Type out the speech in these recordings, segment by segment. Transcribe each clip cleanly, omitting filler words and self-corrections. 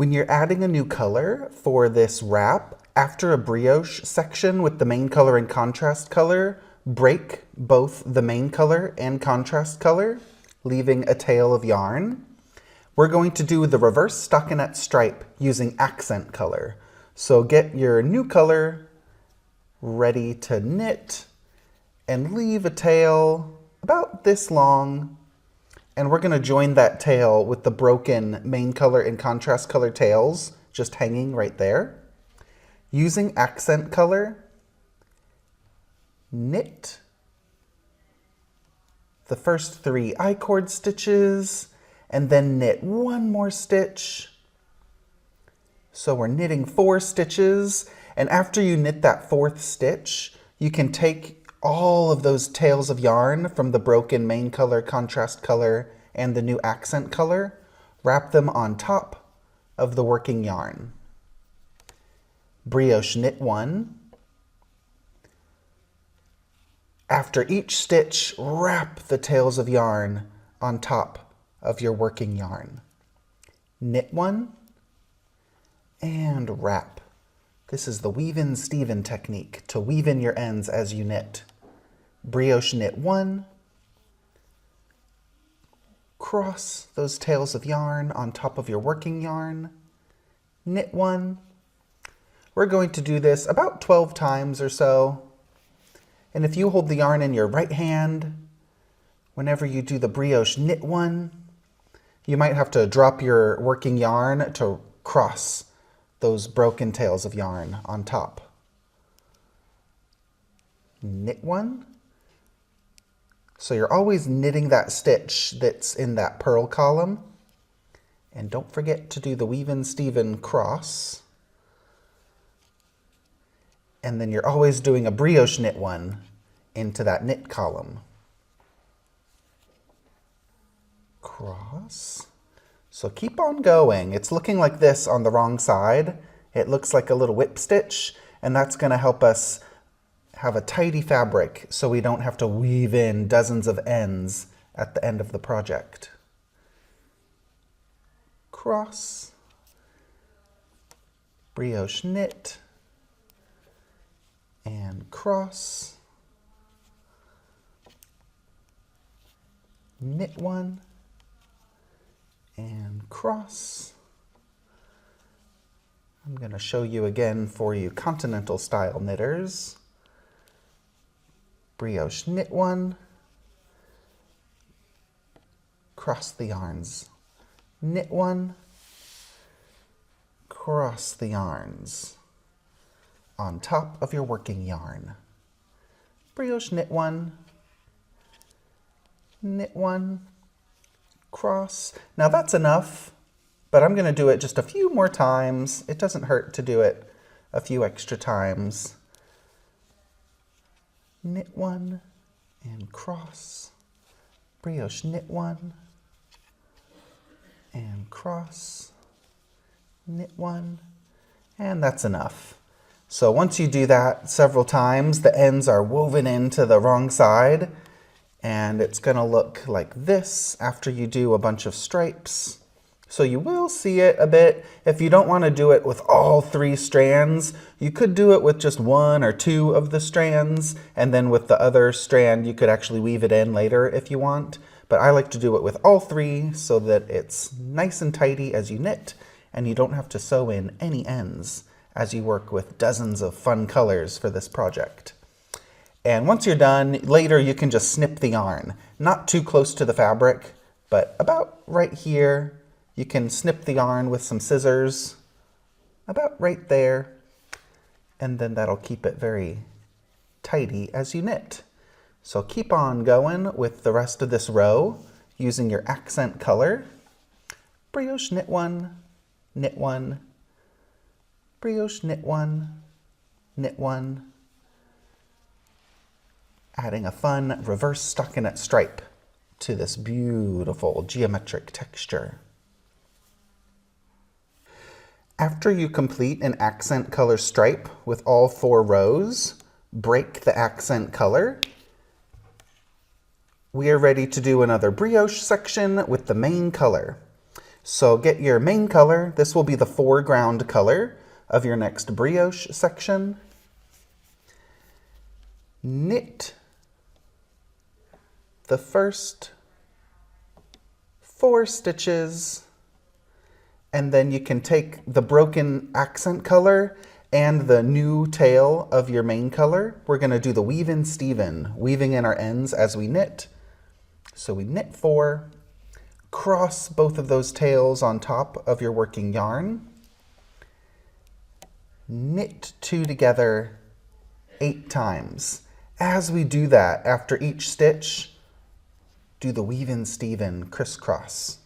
When you're adding a new color for this wrap, after a brioche section with the main color and contrast color, break both the main color and contrast color, leaving a tail of yarn. We're going to do the reverse stockinette stripe using accent color. So get your new color ready to knit and leave a tail about this long. And we're going to join that tail with the broken main color and contrast color tails just hanging right there. Using accent color, knit the first 3 I-cord stitches and then knit 1 more stitch. So we're knitting 4 stitches, and after you knit that 4th stitch, you can take all of those tails of yarn from the broken main color, contrast color, and the new accent color, wrap them on top of the working yarn. Brioche knit 1. After each stitch, wrap the tails of yarn on top of your working yarn. Knit 1 and wrap. This is the Weavin Stephen technique, to weave in your ends as you knit. Brioche knit 1. Cross those tails of yarn on top of your working yarn. Knit 1. We're going to do this about 12 times or so. And if you hold the yarn in your right hand, whenever you do the brioche knit 1, you might have to drop your working yarn to cross those broken tails of yarn on top. Knit 1. So you're always knitting that stitch that's in that purl column. And don't forget to do the Weavin Stephen cross. And then you're always doing a brioche knit 1 into that knit column. Cross. So keep on going. It's looking like this on the wrong side. It looks like a little whip stitch, and that's going to help us have a tidy fabric so we don't have to weave in dozens of ends at the end of the project. Cross. Brioche knit. And cross, knit 1, and cross. I'm going to show you again for you Continental style knitters. Brioche knit 1, cross the yarns, knit 1, cross the yarns on top of your working yarn. Brioche knit 1, knit 1, cross. Now that's enough, but I'm going to do it just a few more times. It doesn't hurt to do it a few extra times. Knit 1 and cross. Brioche knit 1 and cross. Knit 1, and that's enough. So once you do that several times, the ends are woven into the wrong side, and it's going to look like this after you do a bunch of stripes. So you will see it a bit. If you don't want to do it with all 3 strands, you could do it with just 1 or 2 of the strands, and then with the other strand you could actually weave it in later if you want. But I like to do it with all 3 so that it's nice and tidy as you knit, and you don't have to sew in any ends as you work with dozens of fun colors for this project. And once you're done, later you can just snip the yarn. Not too close to the fabric, but about right here. You can snip the yarn with some scissors, about right there, and then that'll keep it very tidy as you knit. So keep on going with the rest of this row using your accent color. Brioche knit 1, knit 1, brioche knit 1, knit 1, adding a fun reverse stockinette stripe to this beautiful geometric texture. After you complete an accent color stripe with all 4 rows, break the accent color. We are ready to do another brioche section with the main color. So get your main color. This will be the foreground color of your next brioche section. Knit the first 4 stitches, and then you can take the broken accent color and the new tail of your main color. We're going to do the Weavin Stephen, weaving in our ends as we knit. So we knit 4, cross both of those tails on top of your working yarn, knit 2 together 8 times. As we do that, after each stitch, do the Weavin Stephen crisscross.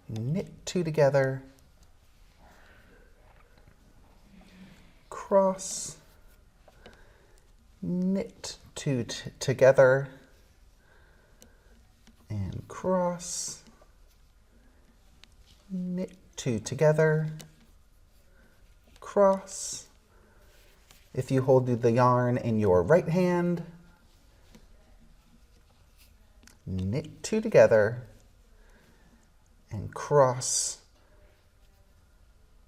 Knit 2 together, cross, knit 2 together, and cross, knit 2 together, cross. If you hold the yarn in your right hand, knit 2 together, and cross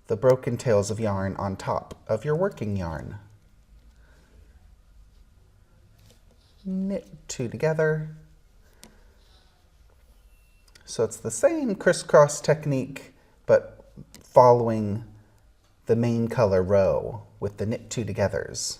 the broken tails of yarn on top of your working yarn. Knit 2 together. So it's the same crisscross technique, but following the main color row with the knit 2 togethers.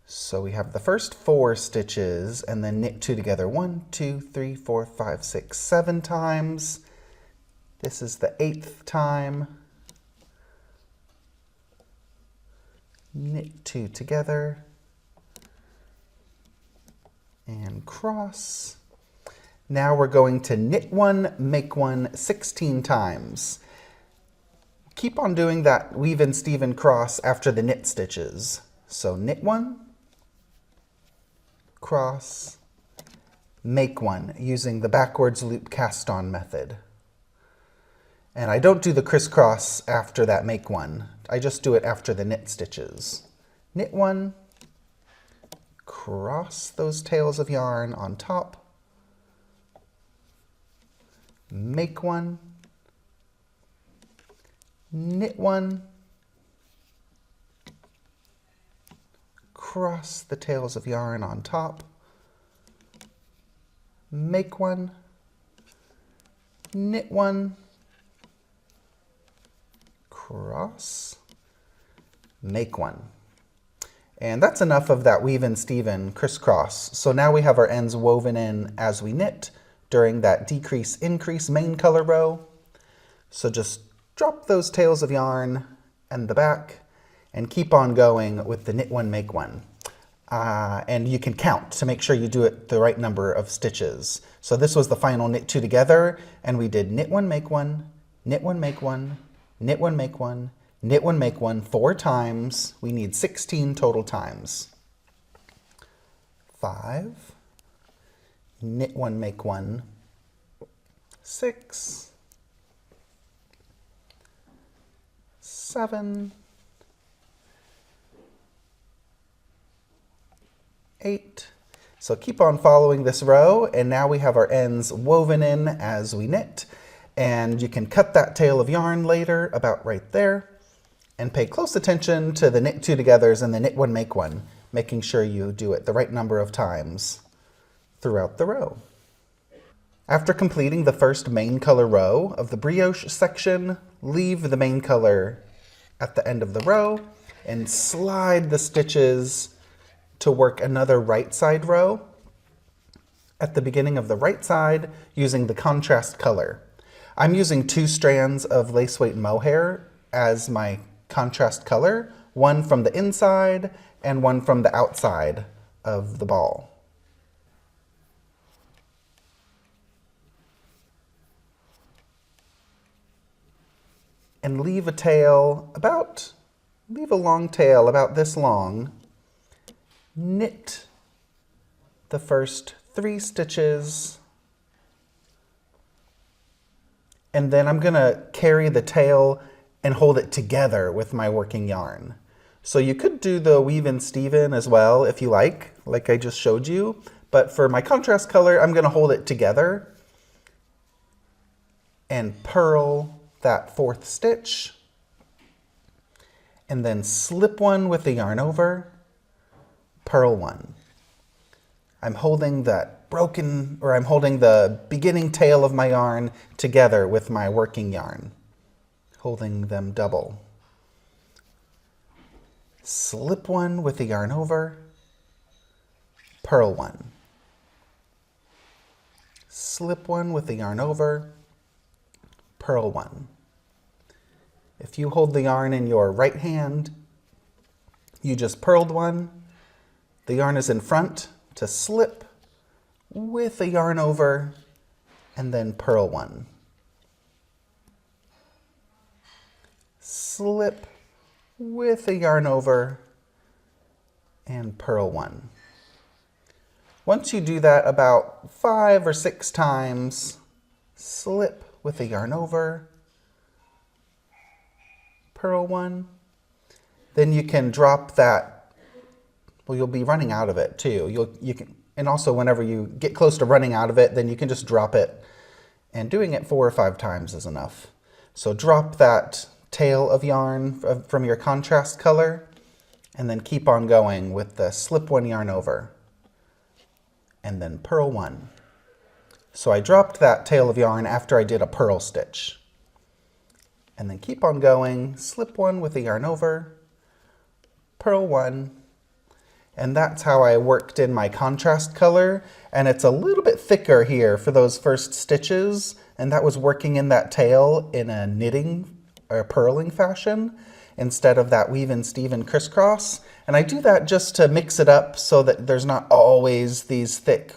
So we have the first 4 stitches and then knit 2 together 1, 2, 3, 4, 5, 6, 7 times. This is the 8th time. Knit 2 together and cross. Now we're going to knit 1, make 1 16 times. Keep on doing that Weavin Stephen cross after the knit stitches. So knit 1, cross, make 1 using the backwards loop cast on method. And I don't do the crisscross after that make 1. I just do it after the knit stitches. Knit 1, cross those tails of yarn on top, make 1, knit 1, cross the tails of yarn on top, make 1, knit 1, cross, make 1. And that's enough of that Weavin Stephen crisscross. So now we have our ends woven in as we knit during that decrease increase main color row. So just drop those tails of yarn and the back and keep on going with the knit 1, make 1. And you can count to make sure you do it the right number of stitches. So this was the final knit 2 together, and we did knit 1, make 1, knit 1, make 1, knit 1, make 1, knit 1, make 1 4 times. We need 16 total times. 5, knit 1, make 1, 6, 7, 8. So keep on following this row, and now we have our ends woven in as we knit. And you can cut that tail of yarn later, about right there, and pay close attention to the knit 2 togethers and the knit 1, make 1, making sure you do it the right number of times throughout the row. After completing the first main color row of the brioche section, leave the main color at the end of the row and slide the stitches to work another right side row at the beginning of the right side using the contrast color. I'm using 2 strands of lace weight mohair as my contrast color, one from the inside and one from the outside of the ball. And leave a long tail about this long. Knit the first 3 stitches, and then I'm going to carry the tail and hold it together with my working yarn. So you could do the Weavin Stephen as well if you like, like I just showed you. But for my contrast color, I'm going to hold it together and purl that 4th stitch, and then slip one with the yarn over, purl one. I'm holding that broken, or I'm holding the beginning tail of my yarn together with my working yarn, holding them double. Slip one with the yarn over, purl one. Slip one with the yarn over, purl one. If you hold the yarn in your right hand, you just purled one. The yarn is in front to slip with a yarn over and then purl one. Slip with a yarn over and purl one. Once you do that about 5 or 6 times, slip with a yarn over, purl one. Then you can drop that. Well, you'll be running out of it too. And also whenever you get close to running out of it, then you can just drop it. And doing it 4 or 5 times is enough. So drop that tail of yarn from your contrast color, and then keep on going with the slip one yarn over, and then purl one. So I dropped that tail of yarn after I did a purl stitch. And then keep on going, slip one with the yarn over, purl one, and that's how I worked in my contrast color. And it's a little bit thicker here for those first stitches, and that was working in that tail in a knitting or purling fashion instead of that Weavin' Stephen crisscross. And I do that just to mix it up so that there's not always these thick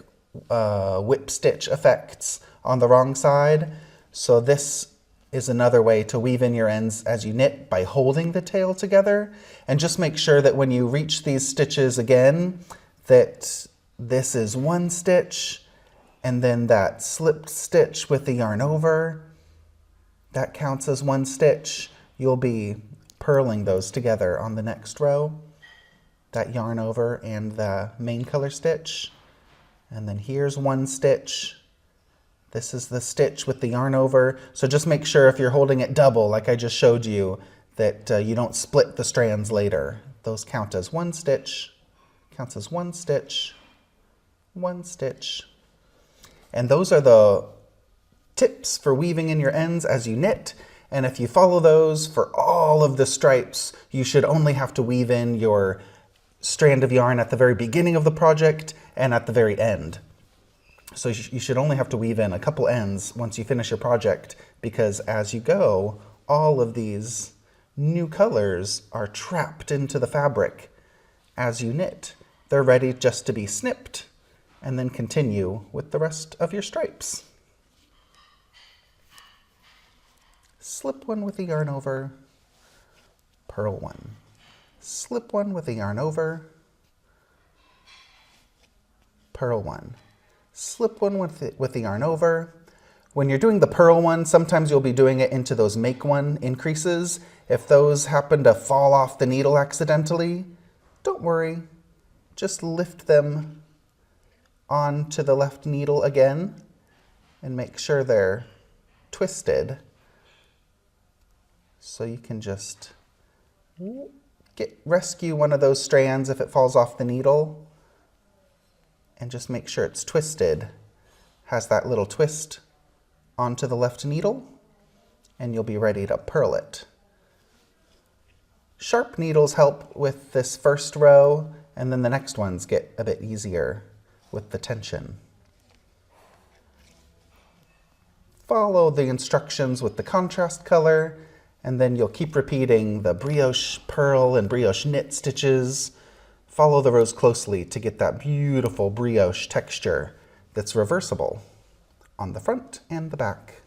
whip stitch effects on the wrong side. So this is another way to weave in your ends as you knit by holding the tail together. And just make sure that when you reach these stitches again, that this is 1 stitch, and then that slipped stitch with the yarn over, that counts as 1 stitch. You'll be purling those together on the next row, that yarn over and the main color stitch. And then here's 1 stitch. This is the stitch with the yarn over. So just make sure if you're holding it double, like I just showed you, that you don't split the strands later. Those count as 1 stitch, counts as 1 stitch, 1 stitch. And those are the tips for weaving in your ends as you knit. And if you follow those for all of the stripes, you should only have to weave in your strand of yarn at the very beginning of the project and at the very end. So you should only have to weave in a couple ends once you finish your project, because as you go, all of these new colors are trapped into the fabric as you knit. They're ready just to be snipped and then continue with the rest of your stripes. Slip one with the yarn over, purl one. Slip one with the yarn over, purl one. Slip one with the yarn over. When you're doing the purl one, sometimes you'll be doing it into those make one increases. If those happen to fall off the needle accidentally, don't worry. Just lift them onto the left needle again and make sure they're twisted. So you can just rescue one of those strands if it falls off the needle, and just make sure it's twisted, has that little twist onto the left needle, and you'll be ready to purl it. Sharp needles help with this first row, and then the next ones get a bit easier with the tension. Follow the instructions with the contrast color, and then you'll keep repeating the brioche purl and brioche knit stitches. Follow the rows closely to get that beautiful brioche texture that's reversible on the front and the back.